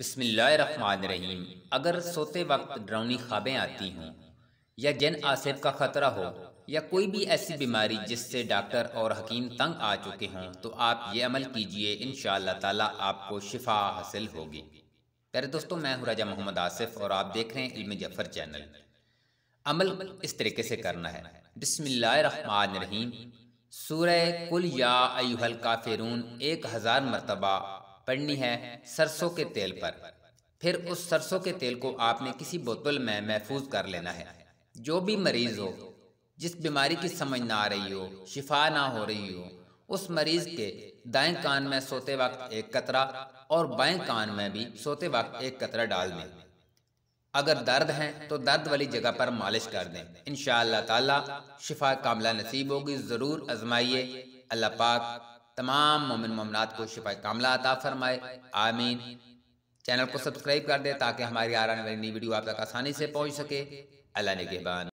بسم اللہ الرحمن الرحیم۔ اگر سوتے وقت ڈراؤنی خوابیں آتی ہوں یا جن آصف کا خطرہ ہو یا کوئی بھی ایسی بیماری جس سے ڈاکٹر اور حکیم تنگ آ چکے ہوں تو آپ یہ عمل کیجئے، انشاءاللہ تعالی آپ کو شفا حاصل ہوگی۔ پیارے دوستو، میں ہوں راجہ محمد آصف اور آپ دیکھ رہے ہیں علم جعفر چینل۔ عمل اس طریقے سے کرنا ہے۔ بسم اللہ الرحمن الرحیم، سورہ قل یا ایھا الکافرون 1000 مرتبہ پڑھنی ہے سرسوں کے تیل پر۔ پھر اس سرسوں کے تیل کو آپ نے کسی بوتل میں محفوظ کر لینا ہے۔ جو بھی مریض ہو، جس بیماری کی سمجھ نہ آ رہی ہو، شفا نہ ہو رہی ہو، اس مریض کے دائیں کان میں سوتے وقت 1 قطرہ اور بائیں کان میں بھی سوتے وقت 1 قطرہ ڈال دیں۔ اگر درد ہیں تو درد والی جگہ پر مالش کر دیں، انشاءاللہ تعالی شفا کاملہ نصیب ہوگی۔ ضرور آزمائیے، اللہ پاک تمام مومن مومنات کو شفا کاملہ عطا فرمائے، آمین۔ چینل کو سبسکرائب کر دیں تاکہ ہماری آنے والی نئی ویڈیو آپ تک آسانی سے پہنچ سکے۔ اللہ نگہبان۔